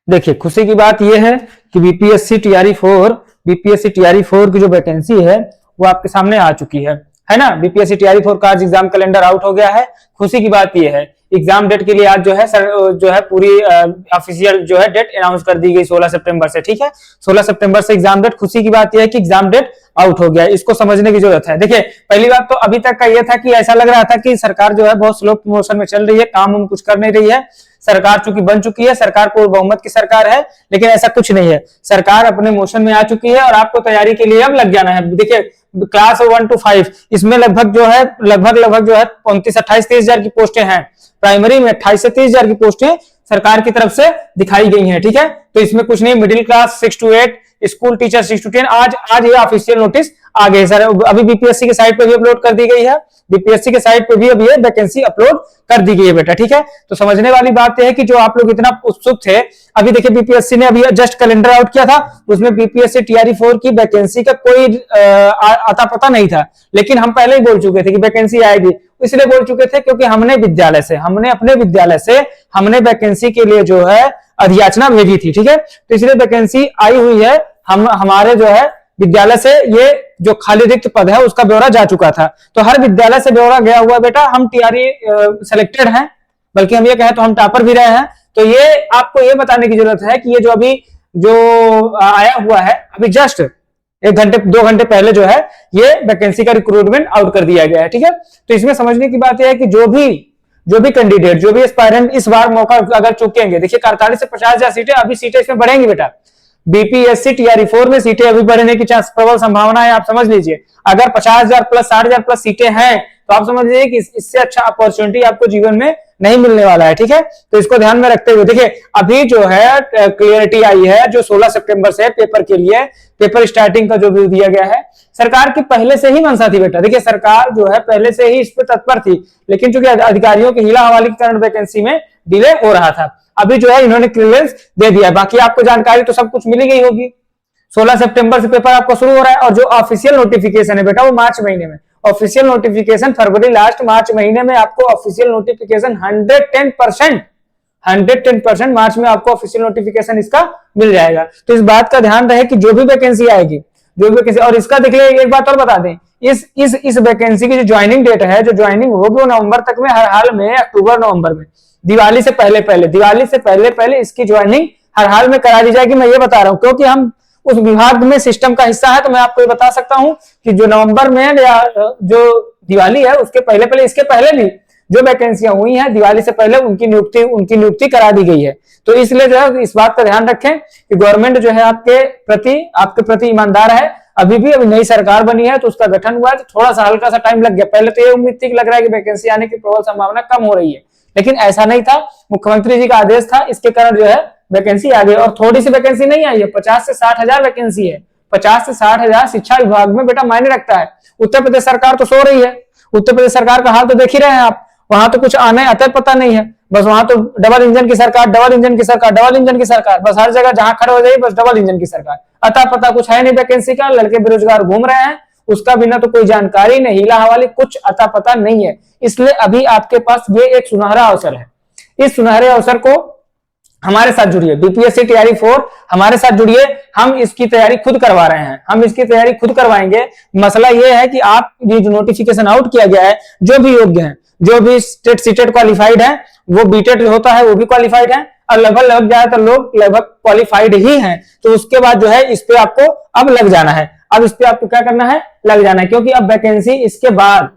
देखिए खुशी की बात यह है कि बीपीएससी टीआरई 4 की जो वैकेंसी है वो आपके सामने आ चुकी है ना। बीपीएससी टीआरई 4 का आज एग्जाम कैलेंडर आउट हो गया है। खुशी की बात यह है एग्जाम डेट के लिए आज जो है पूरी ऑफिशियल जो है डेट अनाउंस कर दी गई 16 सितंबर से। ठीक है, 16 सितंबर से एग्जाम डेट। खुशी की बात यह है कि एग्जाम डेट आउट हो गया है, इसको समझने की जरूरत है। देखिए पहली बात तो अभी तक का यह था कि ऐसा लग रहा था कि सरकार जो है बहुत स्लो मोशन में चल रही है, काम हम कुछ कर नहीं रही है। सरकार चूंकि बन चुकी है, सरकार पूर्ण बहुमत की सरकार है, लेकिन ऐसा कुछ नहीं है। सरकार अपने मोशन में आ चुकी है और आपको तैयारी के लिए अब लग जाना है। देखिए क्लास 1 to 5 इसमें लगभग जो है 29-28-30 हजार की पोस्टें हैं। प्राइमरी में 28 से 30 हजार की पोस्टें सरकार की तरफ से दिखाई गई हैं। ठीक है, तो इसमें कुछ नहीं। Middle class 6 to 8, school teacher 6 to 10। आज ये ऑफिशियल नोटिस आ गए सर, अभी बीपीएससी के साइट पे भी अपलोड कर दी गई है। बीपीएससी के साइट पे भी अभी ये वैकेंसी अपलोड कर दी गई है बेटा। ठीक है, तो समझने वाली बात यह है कि जो आप लोग इतना उत्सुक थे, अभी देखिए बीपीएससी ने अभी जस्ट कैलेंडर आउट किया था, उसमें बीपीएससी टीआरई 4 की वैकेंसी का कोई आता पता नहीं था, लेकिन हम पहले ही बोल चुके थे कि वैकेंसी आएगी। इसलिए बोल चुके थे क्योंकि हमने अपने विद्यालय से हमने वैकेंसी के लिए जो है अधियाचना भेजी थी। ठीक है, तो इसलिए वैकेंसी आई हुई है। हमारे जो है विद्यालय से ये जो खाली रिक्त पद है उसका ब्यौरा जा चुका था, तो हर विद्यालय से ब्यौरा गया हुआ बेटा। हम टीआरई सेलेक्टेड हैं, बल्कि हम ये कहें तो हम टॉपर भी रहे हैं। तो ये आपको ये बताने की जरूरत है कि ये जो अभी जो आया हुआ है, अभी जस्ट 1-2 घंटे पहले जो है ये वैकेंसी का रिक्रूटमेंट आउट कर दिया गया है। ठीक है, तो इसमें समझने की बात यह है कि जो भी कैंडिडेट, जो भी एस्पायरेंट इस बार मौका अगर चूकेंगे, देखिए 48 से 50 हजार सीटें, अभी सीटें इसमें बढ़ेंगी बेटा। बीपीएससी टीआरई 4 में सीटें अभी बढ़ने की चांस प्रबल संभावना है। आप समझ लीजिए, अगर 50,000 प्लस 60,000 प्लस सीटें हैं तो आप समझ लीजिए कि इससे अच्छा अपॉर्चुनिटी आपको जीवन में नहीं मिलने वाला है। ठीक है, तो इसको ध्यान में रखते हुए देखिए अभी जो है क्लियरिटी आई है जो 16 सितंबर से पेपर के लिए पेपर स्टार्टिंग का जो व्यू दिया गया है। सरकार की पहले से ही मंशा थी बेटा। देखिए सरकार जो है पहले से ही इस पर तत्पर थी, लेकिन चूंकि अधिकारियों के हीला हवाले के कारण वैकेंसी में डिले हो रहा था। अभी जो है इन्होंने क्लियरेंस दे दिया। बाकी आपको जानकारी तो सब कुछ मिली गई होगी। 16 सितंबर से पेपर आपको शुरू हो रहा है और जो ऑफिशियल नोटिफिकेशन है बेटा वो मार्च महीने में। ऑफिशियल नोटिफिकेशन फरवरी लास्ट मार्च महीने में आपको ऑफिशियल नोटिफिकेशन 110% मार्च में आपको ऑफिशियल नोटिफिकेशन इसका मिल जाएगा। तो इस बात का ध्यान रहे कि जो भी वैकेंसी आएगी, जो भी वैकेंसी, और इसका देख लिया एक बात और बता दें, इस वैकेंसी की जो ज्वाइनिंग डेट है, जो ज्वाइनिंग होगी वो नवंबर तक में, हर हाल में अक्टूबर नवंबर में, दिवाली से पहले इसकी ज्वाइनिंग हर हाल में करा दी जाएगी। मैं ये बता रहा हूं क्योंकि हम उस विभाग में सिस्टम का हिस्सा है, तो मैं आपको ये बता सकता हूं कि जो नवंबर में या जो दिवाली है उसके पहले इसके पहले भी जो वैकेंसियां हुई हैं दिवाली से पहले उनकी नियुक्ति करा दी गई है। तो इसलिए जो है इस बात का ध्यान रखें कि गवर्नमेंट जो है आपके प्रति ईमानदार है। अभी नई सरकार बनी है तो उसका गठन हुआ है, तो थोड़ा सा हल्का सा टाइम लग गया। पहले तो ये उम्मीद थी कि लग रहा है कि वैकेंसी आने की प्रबल संभावना कम हो रही है, लेकिन ऐसा नहीं था। मुख्यमंत्री जी का आदेश था, इसके कारण जो है वैकेंसी आ गई। और थोड़ी सी वैकेंसी नहीं आई है, 50 से 60 हजार वैकेंसी है। 50 से 60 हजार शिक्षा विभाग में बेटा मायने रखता है। उत्तर प्रदेश सरकार तो सो रही है। उत्तर प्रदेश सरकार का हाल तो देख ही रहे हैं आप, वहां तो कुछ आने अतः पता नहीं है। बस वहां तो डबल इंजन की सरकार, बस हर जगह जहां खड़े हो जाइए बस डबल इंजन की सरकार। अतः पता कुछ है नहीं वैकेंसी का। लड़के बेरोजगार घूम रहे हैं, उसका बिना तो कोई जानकारी नहीं, हीला हवाले कुछ अता पता नहीं है। इसलिए अभी आपके पास ये एक सुनहरा अवसर है। इस सुनहरे अवसर को हमारे साथ जुड़िए, बीपीएससी टीआरई 4 हमारे साथ जुड़िए। हम इसकी तैयारी खुद करवा रहे हैं, हम इसकी तैयारी खुद करवाएंगे। मसला यह है कि आप ये जो नोटिफिकेशन आउट किया गया है, जो भी योग्य हैं, जो भी स्टेट सीटेट क्वालिफाइड है, वो बीटेट जो होता है वो भी क्वालिफाइड है, और लगभग ज्यादातर लोग लगभग क्वालिफाइड ही हैं। तो उसके बाद जो है इस पे आपको अब लग जाना है। अब इस पे आपको क्या करना है, लग जाना है, क्योंकि अब वैकेंसी इसके बाद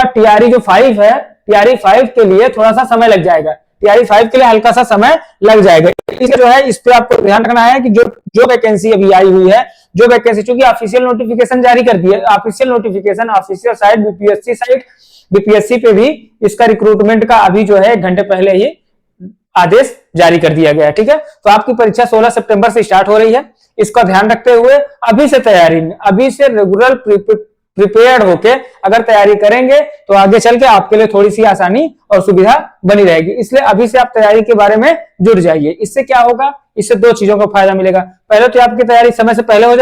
टीआरई जो 5 है, टीआरई 5 के लिए थोड़ा सा समय लग जाएगा। टीआरई 5 के लिए हल्का सा समय लग जाएगा। इसलिए जो है इस पे आपको ध्यान रखना है कि जो वैकेंसी अभी आई हुई है, जो वैकेंसी चूंकि ऑफिशियल नोटिफिकेशन जारी कर दिया, official notification official site BPSC पे भी इसका रिक्रूटमेंट का अभी जो है 1 घंटे पहले ही आदेश जारी कर दिया गया है। ठीक है, तो आपकी परीक्षा 16 सितंबर से स्टार्ट हो रही है। इसका ध्यान रखते हुए अभी से तैयारी में, अभी से रेगुलर प्रिपेयर्ड होके अगर तैयारी करेंगे तो आगे चल के आपके लिए थोड़ी सी आसानी और सुविधा बनी रहेगी। इसलिए अभी से आप तैयारी के बारे में जुड़ जाइए। इससे क्या होगा, इससे 2 चीजों का फायदा मिलेगा। पहले तो आपकी तैयारी समय से पहले हो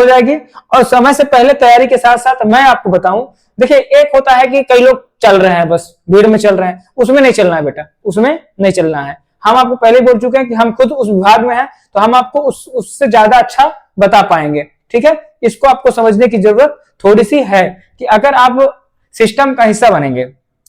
जाएगी, और समय से पहले तैयारी के साथ साथ मैं आपको बताऊं, देखिए एक होता है कि कई लोग चल रहे हैं, बस भीड़ में चल रहे हैं, उसमें नहीं चलना है बेटा, उसमें नहीं चलना है। हम आपको पहले बोल चुके हैं कि हम खुद उस विभाग में हैं, तो हम आपको उससे ज्यादा अच्छा बता पाएंगे। ठीक है, इसको आपको समझने की जरूरत थोड़ी सी है कि अगर आप सिस्टम का हिस्सा बनेंगे,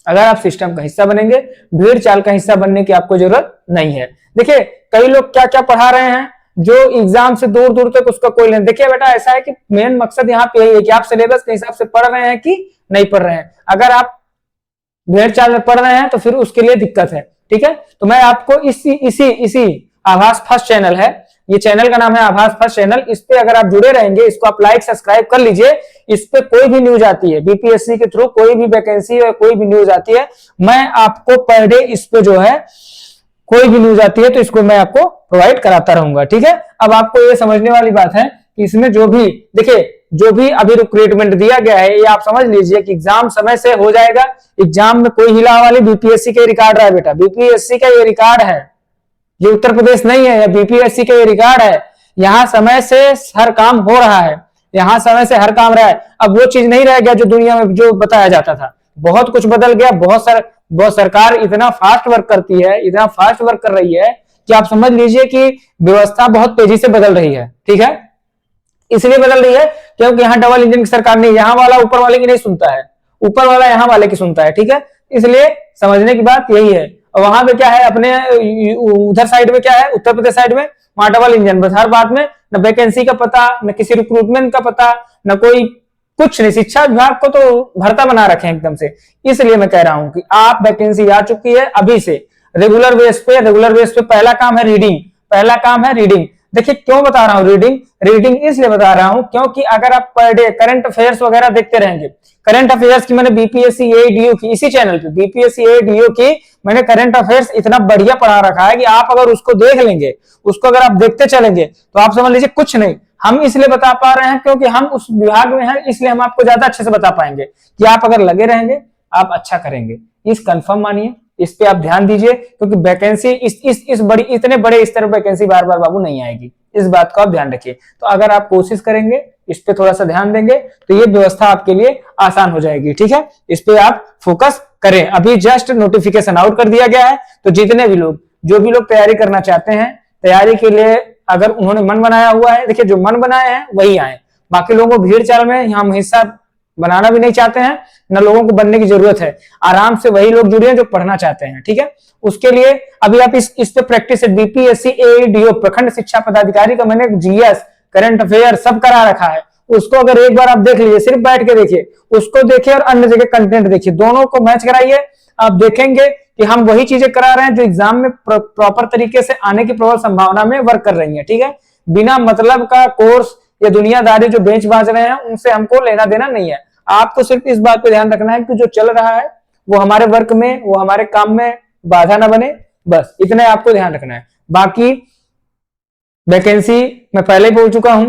अगर आप सिस्टम का हिस्सा बनेंगे, भीड़ चाल का हिस्सा बनने की आपको जरूरत नहीं है। देखिए कई लोग क्या क्या पढ़ा रहे हैं जो एग्जाम से दूर दूर तक उसका कोई नहीं। देखिए बेटा ऐसा है कि मेन मकसद यहाँ पे यही है कि आप सिलेबस के हिसाब से पढ़ रहे हैं कि नहीं पढ़ रहे हैं। अगर आप भेड़ चाल में पढ़ रहे हैं तो फिर उसके लिए दिक्कत है। ठीक है, तो मैं आपको इसी आभास फर्स्ट चैनल है, ये चैनल का नाम है आभास फर्स्ट चैनल, इस पे अगर आप जुड़े रहेंगे, इसको आप लाइक सब्सक्राइब कर लीजिए। इस पे कोई भी न्यूज आती है बीपीएससी के थ्रू, कोई भी वैकेंसी या कोई भी न्यूज आती है, मैं आपको पर डे इस पे जो है कोई भी न्यूज आती है तो इसको मैं आपको प्रोवाइड कराता रहूंगा। ठीक है, अब आपको ये समझने वाली बात है कि इसमें जो भी देखिए जो भी अभी रिक्रूटमेंट दिया गया है, ये आप समझ लीजिए कि एग्जाम समय से हो जाएगा। एग्जाम में कोई हिला वाली बीपीएससी का रिकॉर्ड रहा है बेटा, बीपीएससी का ये रिकॉर्ड है, ये उत्तर प्रदेश नहीं है, ये बीपीएससी का ये रिकॉर्ड है। यहाँ समय से हर काम हो रहा है, यहाँ समय से हर काम रहा है। अब वो चीज नहीं रह गया जो दुनिया में जो बताया जाता था, बहुत कुछ बदल गया। बहुत सरकार इतना फास्ट वर्क करती है, इतना फास्ट वर्क कर रही है कि आप समझ लीजिए कि व्यवस्था बहुत तेजी से बदल रही है। ठीक है, इसलिए बदल रही है क्योंकि यहाँ डबल इंजन की सरकार नहीं, यहाँ वाला ऊपर वाले की नहीं सुनता है, ऊपर वाला यहाँ वाले की सुनता है। ठीक है, इसलिए समझने की बात यही है। और वहां पे क्या है, अपने उधर साइड में क्या है, उत्तर प्रदेश साइड में वहां डबल इंजन, बस हर बात में न वैकेंसी का पता, न किसी रिक्रूटमेंट का पता, न कोई कुछ नहीं। शिक्षा विभाग को तो भरता बना रखे हैं एकदम से। इसलिए मैं कह रहा हूं कि आप वैकेंसी आ चुकी है अभी से रेगुलर बेस पे पहला काम है रीडिंग, पहला काम है रीडिंग। देखिए क्यों बता रहा हूं रीडिंग इसलिए बता रहा हूं क्योंकि अगर आप पर डे करंट अफेयर्स वगैरह देखते रहेंगे, करंट अफेयर्स की मैंने बीपीएससी एडीओ की इसी चैनल पे बीपीएससी एडीओ की मैंने करंट अफेयर्स इतना बढ़िया पढ़ा रखा है कि आप अगर उसको देख लेंगे, उसको अगर आप देखते चलेंगे तो आप समझ लीजिए कुछ नहीं। हम इसलिए बता पा रहे हैं क्योंकि हम उस विभाग में हैं, इसलिए हम आपको ज्यादा अच्छे से बता पाएंगे कि आप अगर लगे रहेंगे आप अच्छा करेंगे। इस कंफर्म मानिए, इस पे आप ध्यान दीजिए क्योंकि वैकेंसी इतने बड़े स्तर पर वैकेंसी बार बार बाबू नहीं आएगी, इस बात का आप ध्यान रखिए। तो अगर आप कोशिश करेंगे, इस पे थोड़ा सा ध्यान देंगे तो ये व्यवस्था आपके लिए आसान हो जाएगी। ठीक है, इस पे आप फोकस करें। अभी जस्ट नोटिफिकेशन आउट कर दिया गया है, तो जितने भी लोग जो भी लोग तैयारी करना चाहते हैं, तैयारी के लिए अगर उन्होंने मन बनाया हुआ है, देखिए जो मन बनाए हैं वही आए, बाकी लोगों को भीड़ चाल में हम हिस्सा बनाना भी नहीं चाहते हैं, न लोगों को बनने की जरूरत है। आराम से वही लोग जुड़े हैं जो पढ़ना चाहते हैं। ठीक है, उसके लिए अभी आप इस पे प्रैक्टिस है। बीपीएससी एडीओ प्रखंड शिक्षा पदाधिकारी का मैंने जीएस करंट अफेयर सब करा रखा है, उसको अगर एक बार आप देख लीजिए, सिर्फ बैठ के देखिए, उसको देखिए और अन्य जगह कंटेंट देखिए, दोनों को मैच कराइए। आप देखेंगे कि हम वही चीजें करा रहे हैं जो एग्जाम में प्रॉपर तरीके से आने की प्रबल संभावना में वर्क कर रही है। ठीक है, बिना मतलब का कोर्स या दुनियादारी जो बेंच बाज रहे हैं उनसे हमको लेना देना नहीं है। आपको सिर्फ इस बात पे ध्यान रखना है कि जो चल रहा है वो हमारे वर्क में, वो हमारे काम में बाधा ना बने, बस इतने आपको ध्यान रखना है। बाकी वैकेंसी मैं पहले बोल चुका हूं,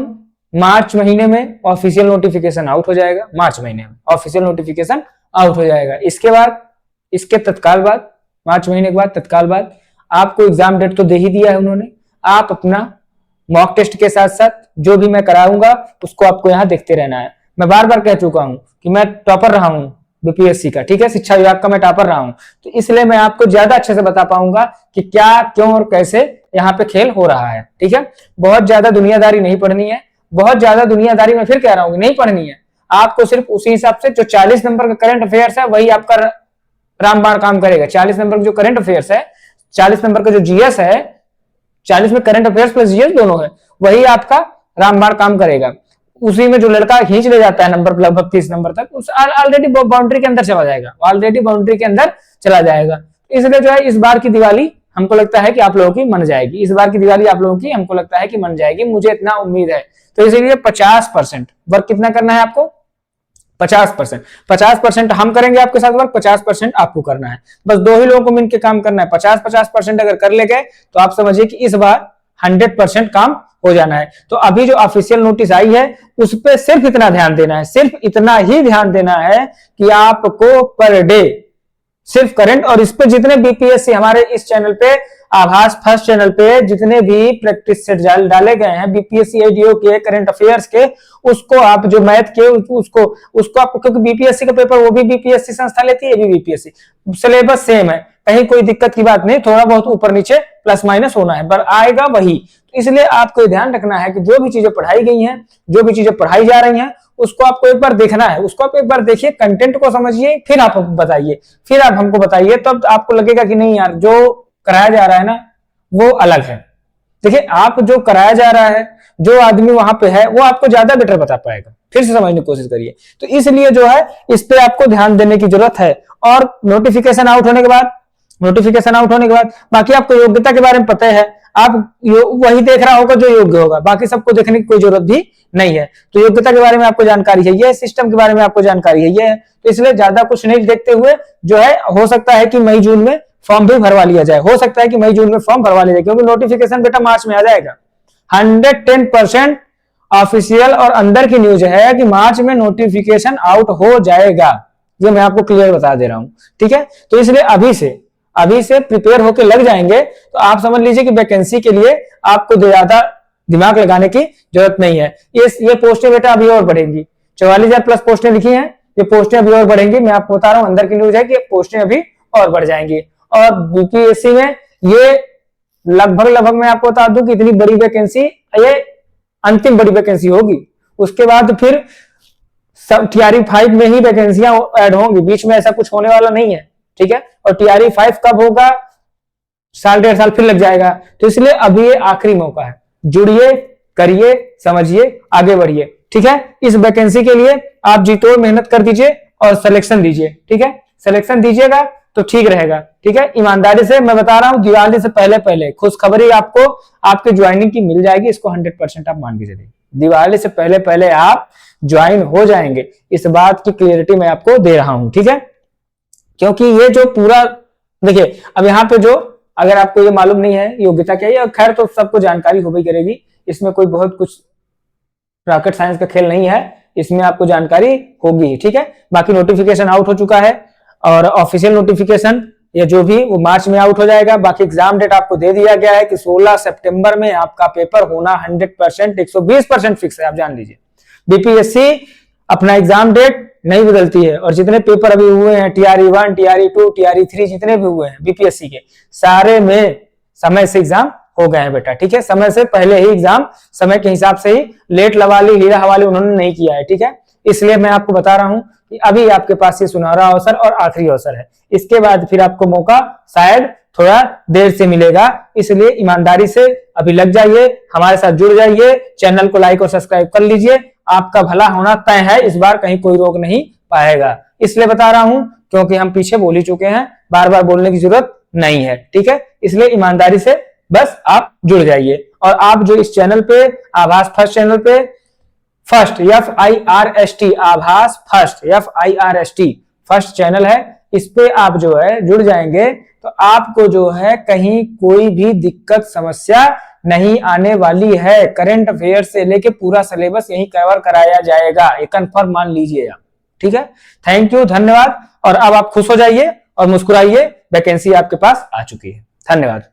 मार्च महीने में ऑफिशियल नोटिफिकेशन आउट हो जाएगा, मार्च महीने में ऑफिशियल नोटिफिकेशन आउट हो जाएगा। इसके बाद, इसके तत्काल बाद, मार्च महीने के बाद तत्काल बाद आपको एग्जाम डेट तो दे ही दिया है उन्होंने। आप अपना मॉक टेस्ट के साथ साथ जो भी मैं कराऊंगा उसको आपको यहाँ देखते रहना है। मैं बार बार कह चुका हूं कि मैं टॉपर रहा हूं बीपीएससी का, ठीक है, शिक्षा विभाग का मैं टॉपर रहा हूं, तो इसलिए मैं आपको ज्यादा अच्छे से बता पाऊंगा कि क्या, क्यों और कैसे यहाँ पे खेल हो रहा है। ठीक है, बहुत ज्यादा दुनियादारी नहीं पढ़नी है, बहुत ज्यादा दुनियादारी मैं फिर कह रहा हूँ नहीं पढ़नी है। आपको सिर्फ उसी हिसाब से जो 40 नंबर का करंट अफेयर्स है वही आपका रामबाण काम करेगा। 40 नंबर का जो करंट अफेयर्स है, 40 नंबर का जो जीएस है, 40 में करंट अफेयर्स प्लस जीएस दोनों है, वही आपका रामबाण काम करेगा। उसी में जो लड़का खींच ले जाता है नंबर लगभग 30 नंबर तक, उस ऑलरेडी बाउंड्री के अंदर चला जाएगा, ऑलरेडी बाउंड्री के अंदर चला जाएगा। इसलिए जो है इस बार की दिवाली हमको लगता है कि आप लोगों की मन जाएगी, इस बार की दिवाली आप लोगों की हमको लगता है कि मन जाएगी, मुझे इतना उम्मीद है। तो इसीलिए 50% वर्क कितना करना है आपको, 50% हम करेंगे आपके साथ वर्क, 50% आपको करना है। बस दो ही लोगों को मिलकर काम करना है। 50% अगर कर ले गए तो आप समझिए कि इस बार 100% काम हो जाना है। तो अभी जो ऑफिशियल नोटिस आई है उस पर सिर्फ इतना ध्यान देना है, सिर्फ इतना ही ध्यान देना है कि आपको पर डे सिर्फ करंट, और इस पे जितने बीपीएससी हमारे इस चैनल पे आभास फर्स्ट चैनल पे जितने भी प्रैक्टिस सेट डाले गए हैं बीपीएससी एडीओ के करंट अफेयर्स के, उसको आप जो मैथ के उसको आपको, क्योंकि बीपीएससी का पेपर वो भी बीपीएससी संस्था लेती है, ये भी बीपीएससी, सिलेबस सेम है, कहीं कोई दिक्कत की बात नहीं, थोड़ा बहुत ऊपर नीचे प्लस माइनस होना है, पर आएगा वही। तो इसलिए आपको ध्यान रखना है कि जो भी चीजें पढ़ाई गई हैं, जो भी चीजें पढ़ाई जा रही हैं, उसको आपको एक बार देखना है, उसको आप एक बार देखिए, कंटेंट को समझिए, फिर आप बताइए, फिर आप हमको बताइए, तब तो आपको लगेगा कि नहीं यार जो कराया जा रहा है ना वो अलग है। देखिए आप जो कराया जा रहा है, जो आदमी वहां पे है वो आपको ज्यादा बेटर बता पाएगा, फिर से समझने की कोशिश करिए। तो इसलिए जो है इस पे आपको ध्यान देने की जरूरत है। और नोटिफिकेशन आउट होने के बाद, बाकी आपको योग्यता के बारे में पता है, आप वही देख रहा होगा जो योग्य होगा, बाकी सबको देखने की कोई जरूरत भी नहीं है। तो योग्यता के बारे में आपको जानकारी है, ये सिस्टम के बारे में आपको जानकारी है, ये है। तो इसलिए ज्यादा कुछ नहीं देखते हुए जो है, हो सकता है कि मई जून में फॉर्म भी भरवा लिया जाए, हो सकता है कि मई जून में फॉर्म भरवा लिया जाए, क्योंकि नोटिफिकेशन बेटा मार्च में आ जाएगा। 110% ऑफिशियल और अंदर की न्यूज है कि मार्च में नोटिफिकेशन आउट हो जाएगा, ये मैं आपको क्लियर बता दे रहा हूं, ठीक है। तो इसलिए अभी से प्रिपेयर होकर लग जाएंगे, तो आप समझ लीजिए कि वैकेंसी के लिए आपको ज्यादा दिमाग लगाने की जरूरत नहीं है। ये पोस्टें बेटा अभी और बढ़ेंगी, 44,000 प्लस पोस्टें लिखी हैं, ये पोस्टें अभी और बढ़ेंगी। मैं आपको बता रहा हूं, अंदर की न्यूज है कि पोस्टें अभी और बढ़ जाएंगी। और बीपीएससी में ये लगभग मैं आपको बता दूं कि इतनी बड़ी वैकेंसी, ये अंतिम बड़ी वैकेंसी होगी। उसके बाद फिर सब टीआरई 5 में ही वैकेंसियां ऐड होंगी, बीच में ऐसा कुछ होने वाला नहीं है, ठीक है। और टीआरई 5 कब होगा, साल 1.5 साल फिर लग जाएगा। तो इसलिए अभी ये आखिरी मौका है, जुड़िए, करिए, समझिए, आगे बढ़िए, ठीक है। इस वैकेंसी के लिए आप जी तोड़ मेहनत कर दीजिए और सिलेक्शन दीजिए, ठीक है। सिलेक्शन दीजिएगा तो ठीक रहेगा, ठीक है। ईमानदारी से मैं बता रहा हूं, दिवाली से पहले खुशखबरी आपको आपके ज्वाइनिंग की मिल जाएगी, इसको 100% आप मान के चलिए। दिवाली से पहले आप ज्वाइन हो जाएंगे, इस बात की क्लियरिटी मैं आपको दे रहा हूं, ठीक है। क्योंकि ये जो पूरा देखिए, अब यहाँ पे जो, अगर आपको ये मालूम नहीं है योग्यता क्या है, खैर तो सबको जानकारी हो गई करेगी, इसमें कोई बहुत कुछ रॉकेट साइंस का खेल नहीं है, इसमें आपको जानकारी होगी, ठीक है। बाकी नोटिफिकेशन आउट हो चुका है, और ऑफिशियल नोटिफिकेशन या जो भी वो मार्च में आउट हो जाएगा। बाकी एग्जाम डेट आपको दे दिया गया है कि 16 सितंबर में आपका पेपर होना 100%, 120% फिक्स है, आप जान लीजिए। बीपीएससी अपना एग्जाम डेट नहीं बदलती है, और जितने पेपर अभी हुए हैं, टीआरई 1, टीआरई 2, टीआरई 3 जितने भी हुए हैं बीपीएससी के, सारे में समय से एग्जाम हो गए हैं बेटा, ठीक है। समय से पहले ही एग्जाम, समय के हिसाब से ही, लेट लवाली हीरा हवाली उन्होंने नहीं किया है, ठीक है। इसलिए मैं आपको बता रहा हूं कि अभी आपके पास ये सुनहरा अवसर और आखिरी अवसर है, इसके बाद फिर आपको मौका शायद थोड़ा देर से मिलेगा। इसलिए ईमानदारी से अभी लग जाइए, हमारे साथ जुड़ जाइए, चैनल को लाइक और सब्सक्राइब कर लीजिए, आपका भला होना तय है, इस बार कहीं कोई रोक नहीं पाएगा। इसलिए बता रहा हूं क्योंकि हम पीछे बोल ही चुके हैं, बार बार बोलने की जरूरत नहीं है, ठीक है। इसलिए ईमानदारी से बस आप जुड़ जाइए। और आप जो इस चैनल पे, आभास फर्स्ट चैनल पे, फर्स्ट FIRST, आभास फर्स्ट FIRST फर्स्ट चैनल है, इस पे आप जो है जुड़ जाएंगे तो आपको जो है कहीं कोई भी दिक्कत समस्या नहीं आने वाली है। करंट अफेयर से लेके पूरा सिलेबस यही कवर कराया जाएगा, ये कंफर्म मान लीजिए आप, ठीक है। थैंक यू, धन्यवाद। और अब आप खुश हो जाइए और मुस्कुराइए, वैकेंसी आपके पास आ चुकी है। धन्यवाद।